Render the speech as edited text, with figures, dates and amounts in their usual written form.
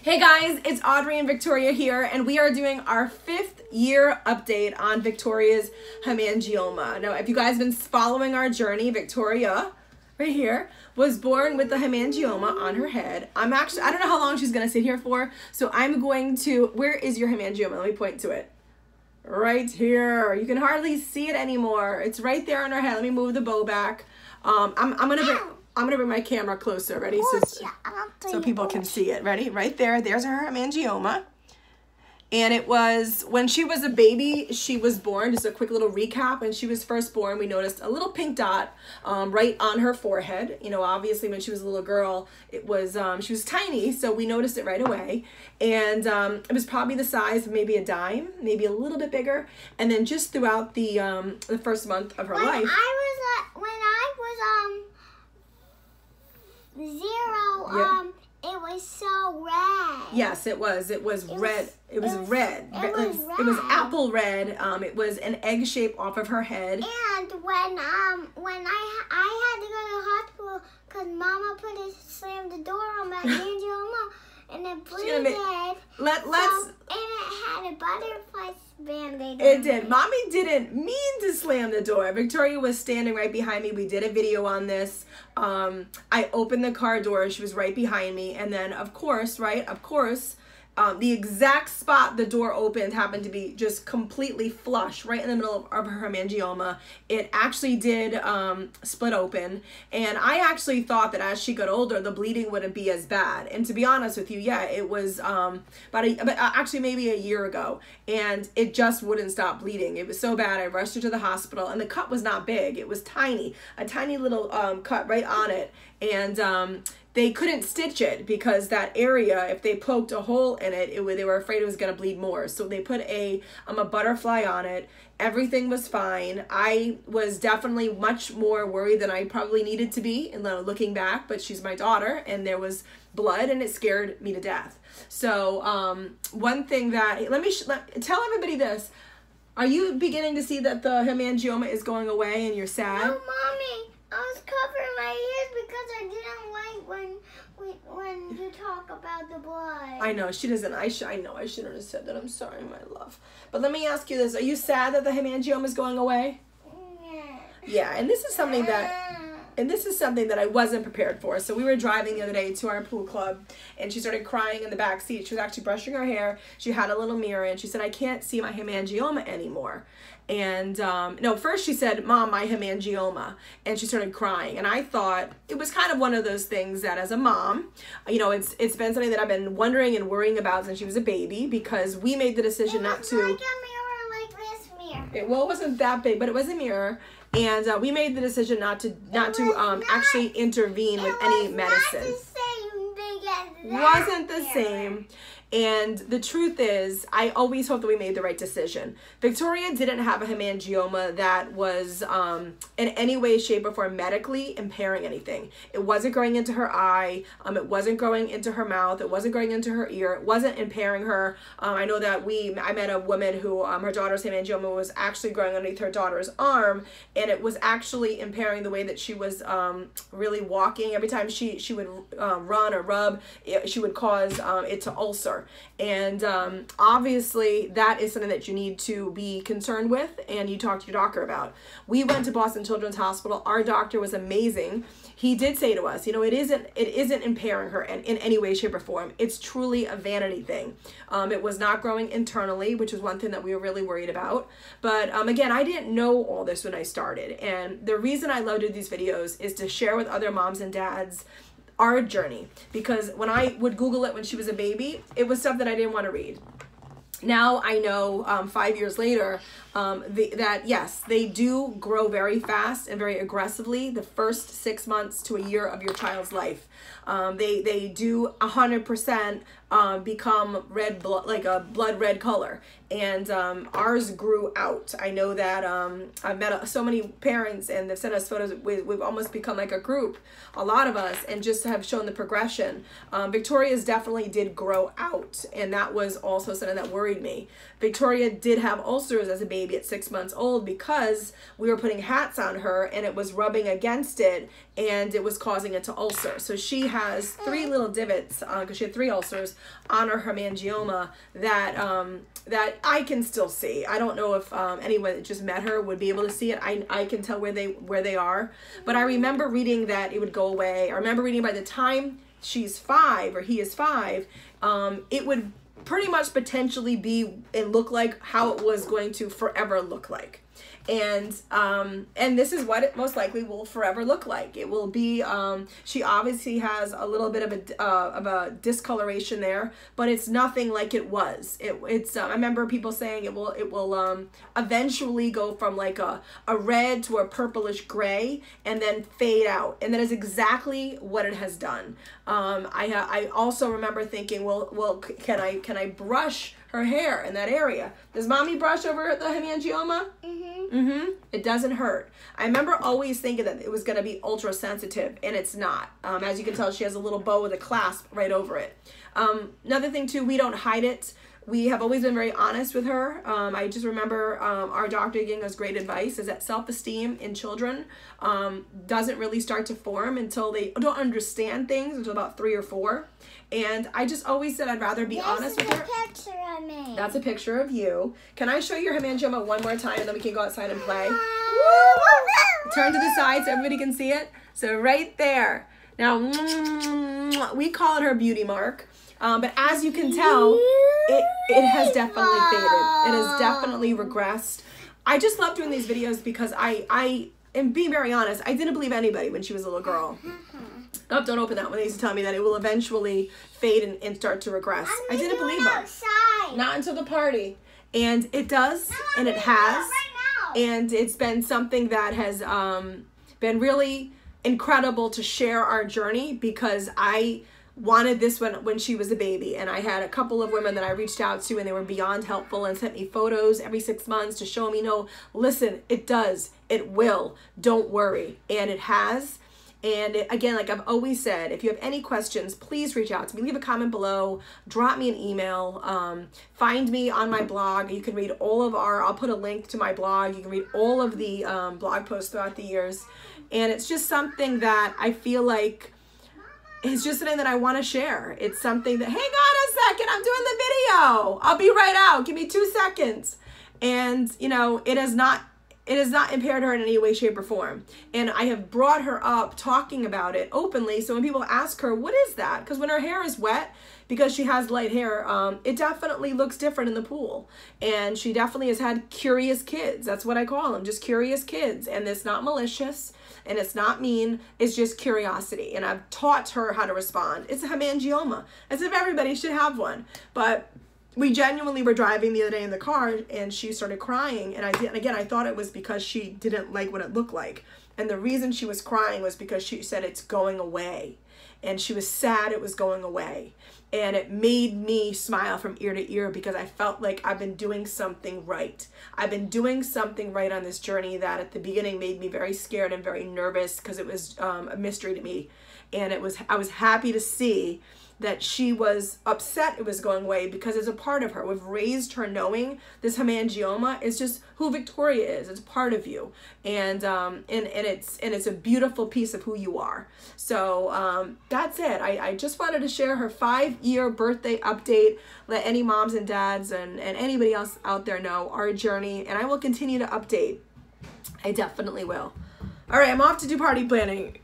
Hey guys, it's Audrey and Victoria here, and we are doing our 5th year update on Victoria's hemangioma. Now, if you guys have been following our journey, Victoria, right here, was born with the hemangioma on her head. I don't know how long she's going to sit here for, so I'm going to, where is your hemangioma? Let me point to it. Right here. You can hardly see it anymore. It's right there on her head. Let me move the bow back. I'm gonna bring my camera closer. Ready? So people can see it. Ready? Right there. There's her hemangioma. And it was when she was a baby, she was born. Just a quick little recap. When she was first born, we noticed a little pink dot right on her forehead. You know, obviously when she was a little girl, it was she was tiny, so we noticed it right away. And it was probably the size of maybe a dime, maybe a little bit bigger. And then just throughout the first month of her life. When I was 0, it was so red. Yes, it was. It was red. It was red. It was apple red. It was an egg shape off of her head. And when I had to go to the hospital because Mama slammed the door on my hemangioma and it bleeded. And it had a butterfly band-aid. It did. Mommy didn't mean to slam the door. Victoria was standing right behind me. We did a video on this. I opened the car door. She was right behind me. And then, of course, the exact spot the door opened happened to be just completely flush, right in the middle of her hemangioma. It actually did split open, and I actually thought that as she got older, the bleeding wouldn't be as bad. And to be honest with you, yeah, it was actually maybe a year ago, and it just wouldn't stop bleeding. It was so bad, I rushed her to the hospital, and the cut was not big. It was tiny, a tiny little cut right on it, and they couldn't stitch it because that area, if they poked a hole in it, they were afraid it was going to bleed more. So they put a butterfly on it. Everything was fine. I was definitely much more worried than I probably needed to be, and looking back, but she's my daughter, and there was blood, and it scared me to death. So one thing that, tell everybody this. Are you beginning to see that the hemangioma is going away and you're sad? No, Mommy. I was covering my ears because I didn't like when you talk about the blood. I know, she doesn't. I know, I shouldn't have said that. I'm sorry, my love. But let me ask you this. Are you sad that the hemangioma is going away? Yeah. Yeah, and this is something that I wasn't prepared for. So we were driving the other day to our pool club, and she started crying in the back seat. She was actually brushing her hair. She had a little mirror, and she said, "I can't see my hemangioma anymore." And no, first she said, "Mom, my hemangioma," and she started crying. And I thought it was kind of one of those things that, as a mom, you know, it's been something that I've been wondering and worrying about since she was a baby, because we made the decision not to. It was like a mirror, like this mirror. Well, it wasn't that big, but it was a mirror. And we made the decision not to actually intervene with any medicine. Wasn't the same. And the truth is, I always hope that we made the right decision. Victoria didn't have a hemangioma that was in any way, shape, or form medically impairing anything. It wasn't growing into her eye. It wasn't growing into her mouth. It wasn't growing into her ear. It wasn't impairing her. I know that I met a woman who her daughter's hemangioma was actually growing underneath her daughter's arm, and it was actually impairing the way that she was really walking. Every time she would run or rub, she would cause it to ulcer. And obviously that is something that you need to be concerned with and you talk to your doctor about. We went to Boston Children's Hospital. Our doctor was amazing. He did say to us, you know, it isn't impairing her in any way, shape, or form. It's truly a vanity thing. It was not growing internally, which was one thing that we were really worried about. But again, I didn't know all this when I started. And the reason I love to do these videos is to share with other moms and dads our journey, because when I would Google it when she was a baby, it was stuff that I didn't want to read. Now I know 5 years later that yes, they do grow very fast and very aggressively the first 6 months to a year of your child's life. They do 100% become red blood, like a blood red color, and ours grew out. I know that I've met so many parents and they've sent us photos. We've almost become like a group, a lot of us, and just have shown the progression. Victoria's definitely did grow out, and that was also something that worried worried me. Victoria did have ulcers as a baby at 6 months old because we were putting hats on her and it was rubbing against it and it was causing it to ulcer. So she has 3 little divots because she had 3 ulcers on her hemangioma that I can still see. I don't know if anyone that just met her would be able to see it. I can tell where they are, but I remember reading that it would go away. I remember reading by the time she's 5 or he is 5, it would pretty much potentially be and look like how it was going to forever look like. And this is what it most likely will forever look like. It will be, she obviously has a little bit of a discoloration there, but it's nothing like it was. It's I remember people saying it will eventually go from like a red to a purplish gray and then fade out. And that is exactly what it has done. I also remember thinking, well, can I brush her hair in that area? Does mommy brush over the hemangioma? It doesn't hurt. I remember always thinking that it was going to be ultra sensitive, and it's not. As you can tell, she has a little bow with a clasp right over it. Another thing too, we don't hide it. We have always been very honest with her. I just remember our doctor giving us great advice is that self-esteem in children doesn't really start to form until they don't understand things until about 3 or 4. And I just always said I'd rather be honest with her. This is a picture of me. That's a picture of you. Can I show you your hemangioma one more time and then we can go outside and play? Turn to the side so everybody can see it. So right there. Now, we call it her beauty mark. But as you can tell, it has definitely faded. It has definitely regressed. I just love doing these videos because I am being very honest. I didn't believe anybody when she was a little girl. Oh, don't open that one. They used to tell me that it will eventually fade and start to regress. I didn't believe them. Not until the party. And it does, and it has. And it's been something that has been really incredible to share our journey because I wanted this when she was a baby, and I had a couple of women that I reached out to and they were beyond helpful and sent me photos every 6 months to show me, no, listen, it does, it will, don't worry. And it has. And again, like I've always said, if you have any questions, please reach out to me. Leave a comment below, drop me an email, find me on my blog. You can read all of I'll put a link to my blog. You can read all of the blog posts throughout the years. And it's just something that I feel like it's just something that I want to share. It's something that, hang on a second, I'm doing the video. I'll be right out. Give me 2 seconds. And, you know, it has not impaired her in any way, shape, or form. And I have brought her up talking about it openly. So when people ask her, what is that? Because when her hair is wet, because she has light hair, it definitely looks different in the pool. And she definitely has had curious kids. That's what I call them, just curious kids. And it's not malicious and it's not mean. It's just curiosity. And I've taught her how to respond. It's a hemangioma, as if everybody should have one. But we genuinely were driving the other day in the car and she started crying. And I thought it was because she didn't like what it looked like. And the reason she was crying was because she said it's going away. And she was sad it was going away. And it made me smile from ear to ear because I felt like I've been doing something right. I've been doing something right on this journey that at the beginning made me very scared and very nervous because it was a mystery to me. And I was happy to see that she was upset it was going away because it's a part of her. We've raised her knowing this hemangioma is just who Victoria is. It's part of you. And it's a beautiful piece of who you are. So that's it. I just wanted to share her 5-year birthday update. Let any moms and dads and anybody else out there know our journey. And I will continue to update. I definitely will. All right, I'm off to do party planning.